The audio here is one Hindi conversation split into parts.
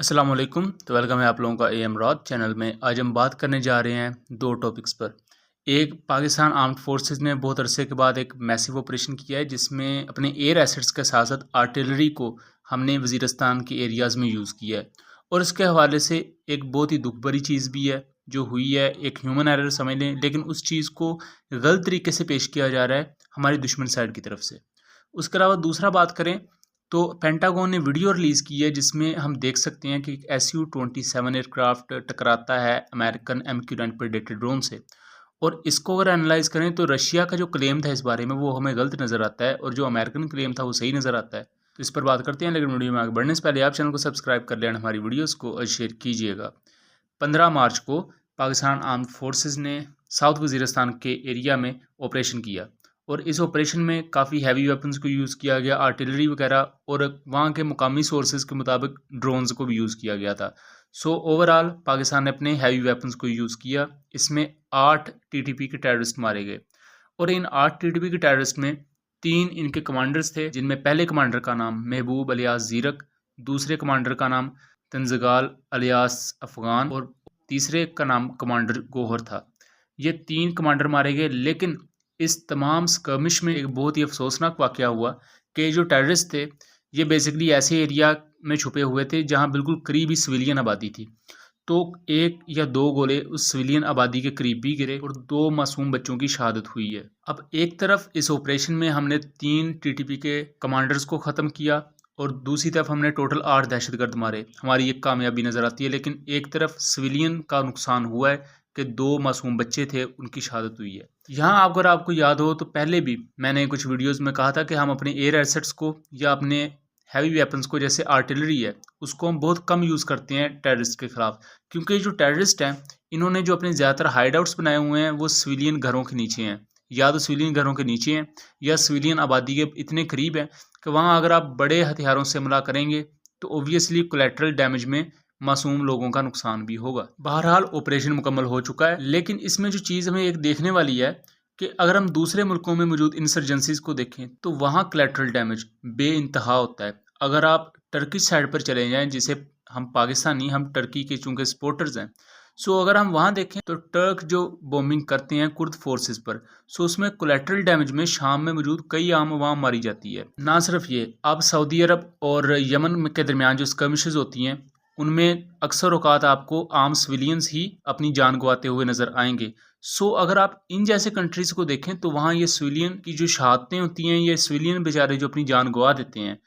अस्सलाम वालेकुम। तो वेलकम है आप लोगों का एम रॉद चैनल में। आज हम बात करने जा रहे हैं दो टॉपिक्स पर। एक, पाकिस्तान आर्म्ड फोर्सेस ने बहुत अरसे के बाद एक मैसिव ऑपरेशन किया है जिसमें अपने एयर एसेट्स के साथ साथ आर्टिलरी को हमने वज़ीरिस्तान के एरियाज़ में यूज़ किया है। और इसके हवाले से एक बहुत ही दुख भरी चीज़ भी है जो हुई है, एक ह्यूमन एरर समझ लें, लेकिन उस चीज़ को गलत तरीके से पेश किया जा रहा है हमारी दुश्मन साइड की तरफ से। उसके अलावा दूसरा बात करें तो पेंटागन ने वीडियो रिलीज़ की है जिसमें हम देख सकते हैं कि SU-27 एयरक्राफ्ट टकराता है अमेरिकन MQ-9 प्रेडेटर ड्रोन से। और इसको अगर एनालाइज करें तो रशिया का जो क्लेम था इस बारे में वो हमें गलत नज़र आता है और जो अमेरिकन क्लेम था वो सही नज़र आता है। तो इस पर बात करते हैं, लेकिन वीडियो में आगे बढ़ने से पहले आप चैनल को सब्सक्राइब कर लें, हमारी वीडियोज़ को और शेयर कीजिएगा। 15 मार्च को पाकिस्तान आर्म्ड फोर्सेस ने साउथ वज़ीरिस्तान के एरिया में ऑपरेशन किया और इस ऑपरेशन में काफ़ी हैवी वेपन्स को यूज़ किया गया, आर्टिलरी वगैरह, और वहाँ के मुकामी सोर्सेज के मुताबिक ड्रोन्स को भी यूज़ किया गया था। सो ओवरऑल पाकिस्तान ने अपने हैवी वेपन्स को यूज़ किया। इसमें 8 TTP के टेररिस्ट मारे गए और इन 8 TTP के टेररिस्ट में 3 इनके कमांडर्स थे, जिनमें पहले कमांडर का नाम महबूब अलियास ज़ीरक, दूसरे कमांडर का नाम तंजगाल अलियास अफ़गान और तीसरे का नाम कमांडर गोहर था। ये 3 कमांडर मारे गए। लेकिन इस तमाम स्कर्मिश में एक बहुत ही अफसोसनाक वाक़या हुआ कि जो टेररिस्ट थे ये बेसिकली ऐसे एरिया में छुपे हुए थे जहां बिल्कुल करीब ही सिविलियन आबादी थी। तो एक या दो गोले उस सिविलियन आबादी के करीब भी गिरे और 2 मासूम बच्चों की शहादत हुई है। अब एक तरफ इस ऑपरेशन में हमने 3 TTP के कमांडर्स को ख़त्म किया और दूसरी तरफ हमने टोटल 8 दहशतगर्द मारे, हमारी एक कामयाबी नज़र आती है। लेकिन एक तरफ सिविलियन का नुकसान हुआ है कि 2 मासूम बच्चे थे, उनकी शहादत हुई है। यहाँ अगर आपको याद हो तो पहले भी मैंने कुछ वीडियोस में कहा था कि हम अपने एयर एसेट्स को या अपने हैवी वेपन्स को, जैसे आर्टिलरी है, उसको हम बहुत कम यूज़ करते हैं टेररिस्ट के ख़िलाफ़, क्योंकि जो टेररिस्ट हैं इन्होंने जो अपने ज़्यादातर हाइड आउट्स बनाए हुए हैं वो सिविलियन घरों के नीचे हैं, या तो सिविलियन घरों के नीचे हैं या सिविलियन आबादी के इतने करीब हैं कि वहाँ अगर आप बड़े हथियारों से हमला करेंगे तो ओबियसली कोलेट्रल डैमेज में मासूम लोगों का नुकसान भी होगा। बहरहाल ऑपरेशन मुकम्मल हो चुका है, लेकिन इसमें जो चीज़ हमें एक देखने वाली है कि अगर हम दूसरे मुल्कों में मौजूद इंसर्जेंसीज को देखें तो वहाँ कोलेट्रल डैमेज बेइंतहा होता है। अगर आप टर्की साइड पर चले जाएं, जिसे हम पाकिस्तानी, हम टर्की के चूँकि सपोर्टर्स हैं, सो अगर हम वहाँ देखें तो टर्क जो बॉम्बिंग करते हैं कुर्द फोर्सेस पर, सो उसमें कोलेट्रल डैमेज में शाम में मौजूद कई आम अवाम मारी जाती है। ना सिर्फ ये, अब सऊदी अरब और यमन के दरमियान जो स्कर्मिशेस होती हैं उनमें अक्सर औकात आपको आम सिविलियंस ही अपनी जान गंवाते हुए नज़र आएंगे। सो अगर आप इन जैसे कंट्रीज़ को देखें तो वहाँ ये सिविलियन की जो शहादतें होती हैं, ये सिविलियन बेचारे जो अपनी जान गंवा देते हैं,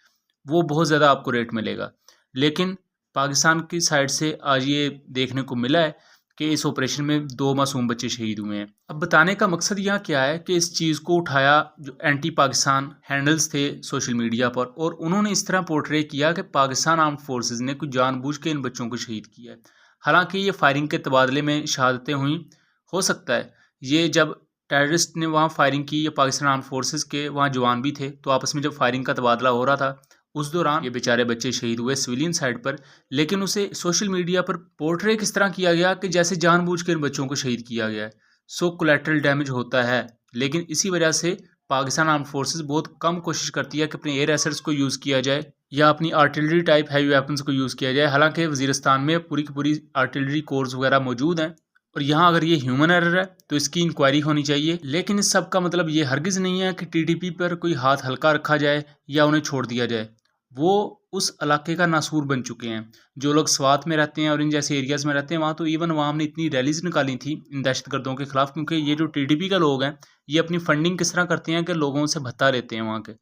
वो बहुत ज़्यादा आपको रेट मिलेगा। लेकिन पाकिस्तान की साइड से आज ये देखने को मिला है कि इस ऑपरेशन में 2 मासूम बच्चे शहीद हुए हैं। अब बताने का मकसद यहाँ क्या है कि इस चीज़ को उठाया जो एंटी पाकिस्तान हैंडल्स थे सोशल मीडिया पर, और उन्होंने इस तरह पोर्ट्रे किया कि पाकिस्तान आर्म्ड फोर्सेस ने कुछ जानबूझ के इन बच्चों को शहीद किया है। हालांकि ये फायरिंग के तबादले में शहादतें हुई, हो सकता है ये जब टेररिस्ट ने वहाँ फायरिंग की या पाकिस्तान आर्म्ड फोर्सेस के वहाँ जवान भी थे, तो आपस में जब फायरिंग का तबादला हो रहा था उस दौरान ये बेचारे बच्चे शहीद हुए सिविलियन साइड पर। लेकिन उसे सोशल मीडिया पर पोर्ट्रे किस तरह किया गया कि जैसे जानबूझ के इन बच्चों को शहीद किया गया है। सो कोलेट्रल डैमेज होता है, लेकिन इसी वजह से पाकिस्तान आर्म्ड फोर्सेस बहुत कम कोशिश करती है कि अपने एयर एसेट्स को यूज़ किया जाए या अपनी आर्टिलरी टाइप हैवी वेपन्स को यूज़ किया जाए। हालांकि वज़ीरिस्तान में पूरी की पूरी आर्टिलरी कोर्स वगैरह मौजूद हैं और यहाँ अगर ये ह्यूमन एरर है तो इसकी इंक्वायरी होनी चाहिए। लेकिन इस सब का मतलब ये हरगिज़ नहीं है कि TTP पर कोई हाथ हल्का रखा जाए या उन्हें छोड़ दिया जाए। वो उस इलाके का नासूर बन चुके हैं। जो लोग स्वात में रहते हैं और इन जैसे एरियाज़ में रहते हैं, वहाँ तो इवन अवाम ने इतनी रैलीज निकाली थी इन दहशतगर्दों के खिलाफ, क्योंकि ये जो TTP का लोग हैं ये अपनी फंडिंग किस तरह करते हैं कि लोगों से भत्ता लेते हैं वहाँ के।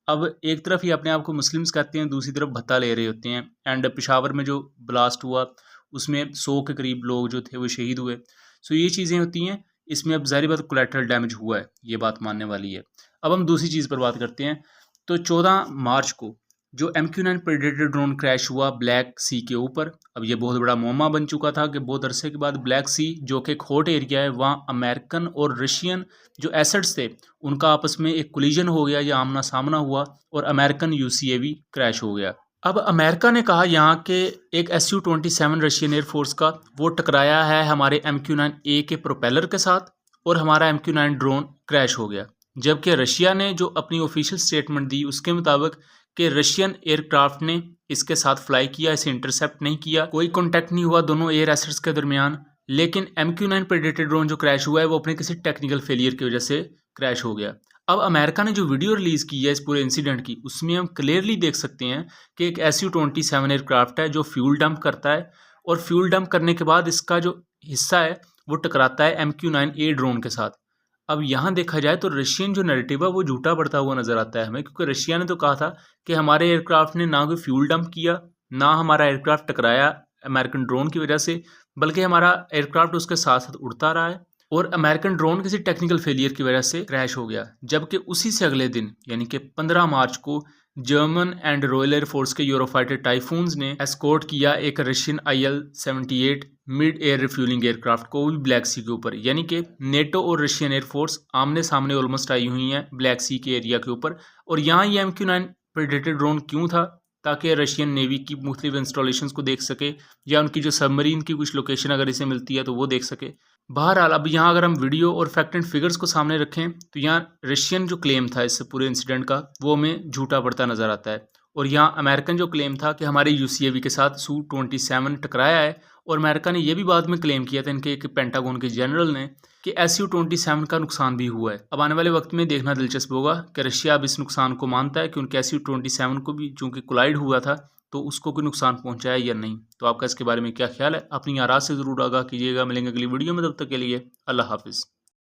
अब एक तरफ ये अपने आप को मुस्लिम्स कहते हैं, दूसरी तरफ भत्ता ले रहे होते हैं। एंड पेशावर में जो ब्लास्ट हुआ उसमें 100 के करीब लोग जो थे वो शहीद हुए। सो ये चीज़ें होती हैं। इसमें अब ज़ाहिर बात कोलेट्रल डैमेज हुआ है, ये बात मानने वाली है। अब हम दूसरी चीज़ पर बात करते हैं। तो 14 मार्च को जो MQ-9 प्रेडेटर ड्रोन क्रैश हुआ ब्लैक सी के ऊपर, अब ये बहुत बड़ा मुअम्मा बन चुका था कि बहुत अरसे के बाद ब्लैक सी जो कि एक हॉट एरिया है, वहाँ अमेरिकन और रशियन जो एसेट्स थे उनका आपस में एक कोलिजन हो गया या आमना सामना हुआ और अमेरिकन UCAV क्रैश हो गया। अब अमेरिका ने कहा यहाँ के एक SU-27 रशियन एयरफोर्स का वो टकराया है हमारे MQ-9A के प्रोपेलर के साथ और हमारा MQ-9 ड्रोन क्रैश हो गया। जबकि रशिया ने जो अपनी ऑफिशियल स्टेटमेंट दी उसके मुताबिक कि रशियन एयरक्राफ्ट ने इसके साथ फ्लाई किया, इसे इंटरसेप्ट नहीं किया, कोई कॉन्टैक्ट नहीं हुआ दोनों एयर एसेट्स के दरमियान। लेकिन MQ-9 प्रेडेटर ड्रोन जो क्रैश हुआ है वो अपने किसी टेक्निकल फेलियर की वजह से क्रैश हो गया। अब अमेरिका ने जो वीडियो रिलीज की है इस पूरे इंसिडेंट की, उसमें हम क्लियरली देख सकते हैं कि एक SU-27 एयरक्राफ्ट है जो फ्यूल डंप करता है, और फ्यूल डंप करने के बाद इसका जो हिस्सा है वो टकराता है MQ-9A ड्रोन के साथ। अब यहाँ देखा जाए तो रशियन जो नैरेटिव है वो झूठा पड़ता हुआ नजर आता है हमें, क्योंकि रशिया ने तो कहा था कि हमारे एयरक्राफ्ट ने ना कोई फ्यूल डंप किया, ना हमारा एयरक्राफ्ट टकराया अमेरिकन ड्रोन की वजह से, बल्कि हमारा एयरक्राफ्ट उसके साथ साथ उड़ता रहा है और अमेरिकन ड्रोन किसी टेक्निकल फेलियर की वजह से क्रैश हो गया। जबकि उसी से अगले दिन यानी कि 15 मार्च को जर्मन एंड रॉयल एयरफोर्स के यूरोफाइटर टाइफून्स ने एस्कॉर्ट किया एक Russian IL-78 mid air refuelling aircraft को भी ब्लैक सी के ऊपर, यानी कि नेटो और रशियन एयरफोर्स आमने सामने ऑलमोस्ट आई हुई हैं ब्लैक सी के एरिया के ऊपर। और यहाँ ये MQ-9 प्रेडेटर ड्रोन क्यों था? ताकि रशियन नेवी की मुख्तलिफ इंस्टॉलेशंस को देख सके, या उनकी जो सबमरीन की कुछ लोकेशन अगर इसे मिलती है तो वो देख सके। बहरहाल अब यहाँ अगर हम वीडियो और फैक्ट एंड फिगर्स को सामने रखें तो यहाँ रशियन जो क्लेम था इस पूरे इंसिडेंट का वो हमें झूठा पड़ता नजर आता है, और यहाँ अमेरिकन जो क्लेम था कि हमारे UCAV के साथ Su-27 टकराया है, और अमेरिका ने यह भी बाद में क्लेम किया था इनके एक पेंटागन के जनरल ने कि Su-27 का नुकसान भी हुआ है। अब आने वाले वक्त में देखना दिलचस्प होगा कि रशिया अब इस नुकसान को मानता है कि उनके Su-27 को भी चूंकि कोलाइड हुआ था तो उसको कोई नुकसान पहुंचाया या नहीं। तो आपका इसके बारे में क्या ख्याल है? अपनी आराज़ से ज़रूर आगाह कीजिएगा। मिलेंगे अगली वीडियो में, तब तक के लिए अल्लाह हाफिज़।